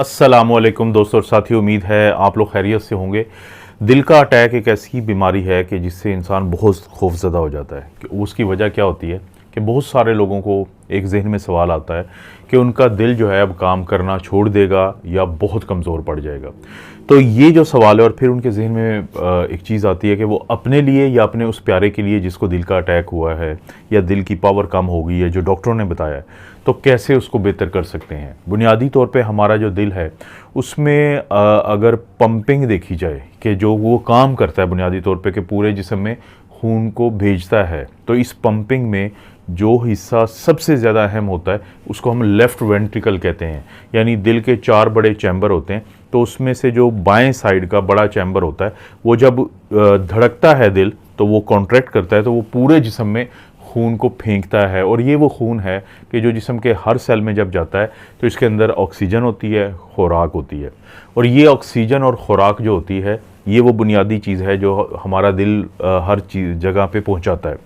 अस्सलामुअलैकुम दोस्तों और साथियों, उम्मीद है आप लोग खैरियत से होंगे। दिल का अटैक एक ऐसी बीमारी है कि जिससे इंसान बहुत खौफज़दा हो जाता है। कि उसकी वजह क्या होती है कि बहुत सारे लोगों को एक जहन में सवाल आता है कि उनका दिल जो है अब काम करना छोड़ देगा या बहुत कमज़ोर पड़ जाएगा। तो ये जो सवाल है, और फिर उनके जहन में एक चीज़ आती है कि वो अपने लिए या अपने उस प्यारे के लिए जिसको दिल का अटैक हुआ है या दिल की पावर कम हो गई है जो डॉक्टरों ने बताया है, तो कैसे उसको बेहतर कर सकते हैं। बुनियादी तौर पे हमारा जो दिल है उसमें अगर पंपिंग देखी जाए कि जो वो काम करता है बुनियादी तौर पे कि पूरे जिस्म में खून को भेजता है, तो इस पंपिंग में जो हिस्सा सबसे ज़्यादा अहम होता है उसको हम लेफ़्ट वेंट्रिकल कहते हैं। यानी दिल के 4 बड़े चैम्बर होते हैं, तो उसमें से जो बाएं साइड का बड़ा चैम्बर होता है वो जब धड़कता है दिल तो वो कॉन्ट्रैक्ट करता है, तो वो पूरे जिस्म में खून को फेंकता है। और ये वो खून है कि जो जिस्म के हर सेल में जब जाता है तो इसके अंदर ऑक्सीजन होती है, खुराक होती है, और ये ऑक्सीजन और खुराक जो होती है ये वो बुनियादी चीज़ है जो हमारा दिल हर चीज़ जगह पे पहुंचाता है।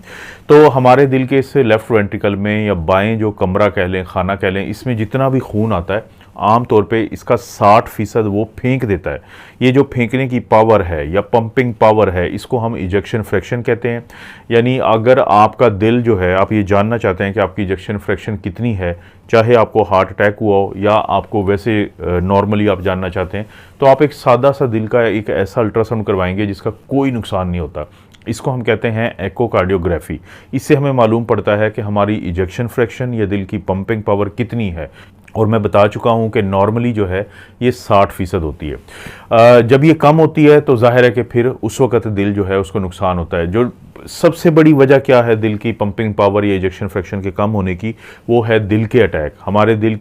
तो हमारे दिल के इस लेफ़्ट वेंट्रिकल में या बाएं जो कमरा कह लें, खाना कह लें, इसमें जितना भी खून आता है आम तौर पे इसका 60% वो फेंक देता है। ये जो फेंकने की पावर है या पंपिंग पावर है, इसको हम इजेक्शन फ्रैक्शन कहते हैं। यानी अगर आपका दिल जो है, आप ये जानना चाहते हैं कि आपकी इजेक्शन फ्रैक्शन कितनी है, चाहे आपको हार्ट अटैक हुआ हो या आपको वैसे नॉर्मली आप जानना चाहते हैं, तो आप एक सादा सा दिल का एक ऐसा अल्ट्रासाउंड करवाएंगे जिसका कोई नुकसान नहीं होता। इसको हम कहते हैं एकोकार्डियोग्राफी। इससे हमें मालूम पड़ता है कि हमारी इजेक्शन फ्रैक्शन या दिल की पंपिंग पावर कितनी है। और मैं बता चुका हूं कि नॉर्मली जो है ये 60% होती है। जब ये कम होती है तो जाहिर है कि फिर उस वक्त दिल जो है उसको नुकसान होता है। जो सबसे बड़ी वजह क्या है दिल की पंपिंग पावर या इजेक्शन फ्रैक्शन के कम होने की, वो है दिल के अटैक। हमारे दिल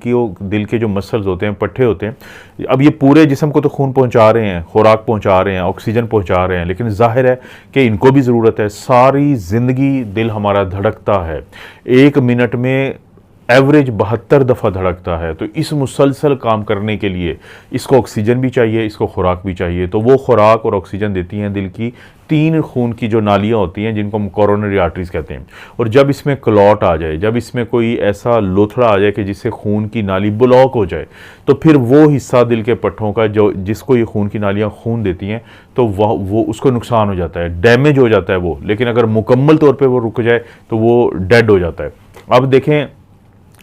के जो मसल्स होते हैं, पट्टे होते हैं, अब ये पूरे जिस्म को तो खून पहुंचा रहे हैं, खुराक पहुंचा रहे हैं, ऑक्सीजन पहुंचा रहे हैं, लेकिन जाहिर है कि इनको भी ज़रूरत है। सारी ज़िंदगी दिल हमारा धड़कता है, 1 मिनट में एवरेज 72 दफ़ा धड़कता है। तो इस मुसलसल काम करने के लिए इसको ऑक्सीजन भी चाहिए, इसको खुराक भी चाहिए। तो वो खुराक और ऑक्सीजन देती हैं दिल की 3 खून की जो नालियाँ होती हैं जिनको हम कोरोनरी आर्टरीज कहते हैं। और जब इसमें क्लॉट आ जाए, जब इसमें कोई ऐसा लोथड़ा आ जाए कि जिससे खून की नाली ब्लॉक हो जाए, तो फिर वो हिस्सा दिल के पट्टों का जो जिसको ये खून की नालियाँ खून देती हैं, तो वो उसको नुकसान हो जाता है, डैमेज हो जाता है वो। लेकिन अगर मुकम्मल तौर पर वो रुक जाए तो वो डेड हो जाता है। अब देखें,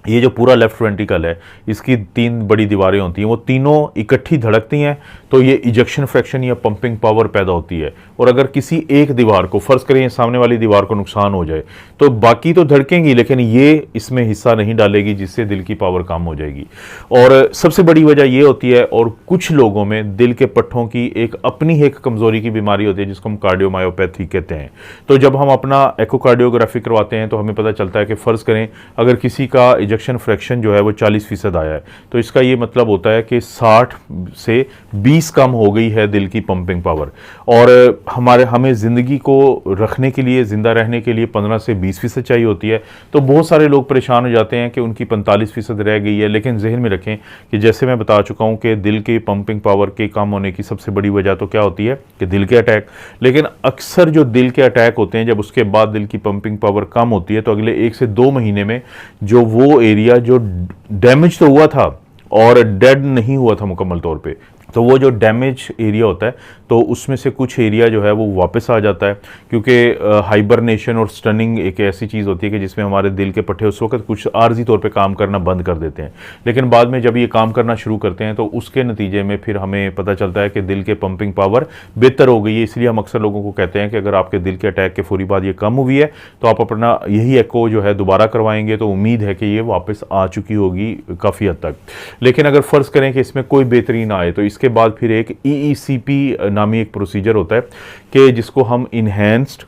ये जो पूरा लेफ़्ट वेंट्रिकल है इसकी 3 बड़ी दीवारें होती हैं, वो तीनों इकट्ठी धड़कती हैं तो ये इजेक्शन फ्रैक्शन या पंपिंग पावर पैदा होती है। और अगर किसी एक दीवार को, फ़र्ज़ करें सामने वाली दीवार को नुकसान हो जाए, तो बाकी तो धड़केंगी लेकिन ये इसमें हिस्सा नहीं डालेगी, जिससे दिल की पावर कम हो जाएगी। और सबसे बड़ी वजह ये होती है, और कुछ लोगों में दिल के पट्टों की एक अपनी ही एक कमज़ोरी की बीमारी होती है जिसको हम कार्डियोमायोपैथी कहते हैं। तो जब हम अपना एकोकार्डियोग्राफी करवाते हैं तो हमें पता चलता है कि फ़र्ज़ करें अगर किसी का इजेक्शन फ्रैक्शन जो है वो 40% आया है, तो इसका ये मतलब होता है कि 60 से 20 कम हो गई है दिल की पंपिंग पावर। और हमें ज़िंदगी को रखने के लिए, ज़िंदा रहने के लिए 15 से 20% चाहिए होती है। तो बहुत सारे लोग परेशान हो जाते हैं कि उनकी 45% रह गई है। लेकिन जहन में रखें कि जैसे मैं बता चुका हूँ कि दिल की पंपिंग पावर के कम होने की सबसे बड़ी वजह तो क्या होती है कि दिल के अटैक। लेकिन अक्सर जो दिल के अटैक होते हैं, जब उसके बाद दिल की पंपिंग पावर कम होती है तो अगले 1 से 2 महीने में जो वो एरिया जो डैमेज तो हुआ था और डेड नहीं हुआ था मुकम्मल तौर पे, तो वो जो डैमेज एरिया होता है तो उसमें से कुछ एरिया जो है वो वापस आ जाता है। क्योंकि हाइबरनेशन और स्टनिंग एक ऐसी चीज़ होती है कि जिसमें हमारे दिल के पट्टे उस वक्त कुछ आर्जी तौर पे काम करना बंद कर देते हैं, लेकिन बाद में जब ये काम करना शुरू करते हैं तो उसके नतीजे में फिर हमें पता चलता है कि दिल के पंपिंग पावर बेहतर हो गई है। इसलिए हम अक्सर लोगों को कहते हैं कि अगर आपके दिल के अटैक के फौरी बाद ये कम हुई है तो आप अपना यही एको जो है दोबारा करवाएंगे, तो उम्मीद है कि ये वापस आ चुकी होगी काफ़ी हद तक। लेकिन अगर फ़र्ज़ करें कि इसमें कोई बेहतरी ना आए, तो इसके बाद फिर एक EECP नामी एक प्रोसीजर होता है कि जिसको हम इन्हेंस्ड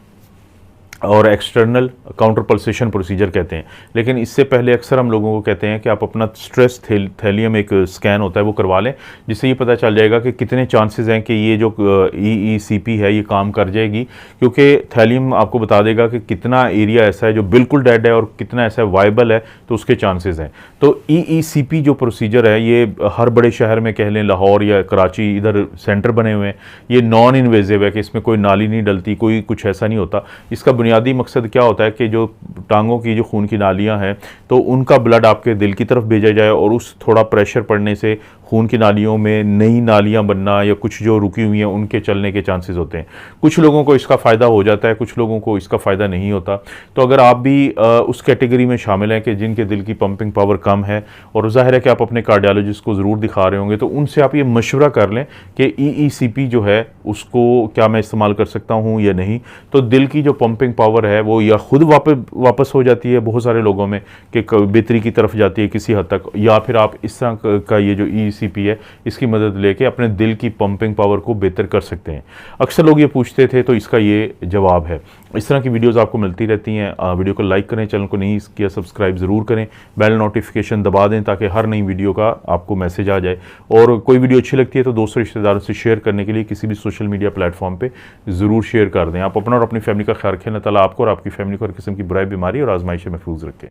और एक्सटर्नल काउंटर पल्सेशन प्रोसीजर कहते हैं। लेकिन इससे पहले अक्सर हम लोगों को कहते हैं कि आप अपना स्ट्रेस थैलियम एक स्कैन होता है वो करवा लें, जिससे ये पता चल जाएगा कि कितने चांसेस हैं कि ये जो EECP है ये काम कर जाएगी। क्योंकि थैलियम आपको बता देगा कि कितना एरिया ऐसा है जो बिल्कुल डेड है और कितना ऐसा वाइबल है, तो उसके चांसेस हैं। तो EECP जो प्रोसीजर है ये हर बड़े शहर में कह लें, लाहौर या कराची, इधर सेंटर बने हुए हैं। ये नॉन इन्वेजिव है कि इसमें कोई नाली नहीं डलती, कोई कुछ ऐसा नहीं होता। इसका बुनियादी मकसद क्या होता है कि जो टांगों की जो खून की नालियां हैं तो उनका ब्लड आपके दिल की तरफ भेजा जाए और उस थोड़ा प्रेशर पड़ने से खून की नालियों में नई नालियां बनना या कुछ जो रुकी हुई हैं उनके चलने के चांसेस होते हैं। कुछ लोगों को इसका फ़ायदा हो जाता है, कुछ लोगों को इसका फ़ायदा नहीं होता। तो अगर आप भी उस कैटेगरी में शामिल हैं कि जिनके दिल की पंपिंग पावर कम है और ज़ाहिर है कि आप अपने कार्डियोलॉजिस्ट को ज़रूर दिखा रहे होंगे, तो उनसे आप ये मशवरा कर लें कि EECP जो है उसको क्या मैं इस्तेमाल कर सकता हूँ या नहीं। तो दिल की जो पंपिंग पावर है वो या खुद वापस हो जाती है बहुत सारे लोगों में कि बेहतरी की तरफ जाती है किसी हद तक, या फिर आप इस तरह का ये जो EECP है इसकी मदद लेके अपने दिल की पंपिंग पावर को बेहतर कर सकते हैं। अक्सर लोग ये पूछते थे, तो इसका ये जवाब है। इस तरह की वीडियोस आपको मिलती रहती हैं। वीडियो को लाइक करें, चैनल को नहीं किया सब्सक्राइब ज़रूर करें, बेल नोटिफिकेशन दबा दें ताकि हर नई वीडियो का आपको मैसेज आ जाए। और कोई वीडियो अच्छी लगती है तो दोस्तों रिश्तेदारों से शेयर करने के लिए किसी भी सोशल मीडिया प्लेटफॉर्म पे ज़रूर शेयर कर दें। आप अपना और अपनी फैमिली का ख्याल रखें। अल्लाह ताला आपको और आपकी फैमिली को हर किस्म की बुराई, बीमारी और आजमाइश से महफूज रखें।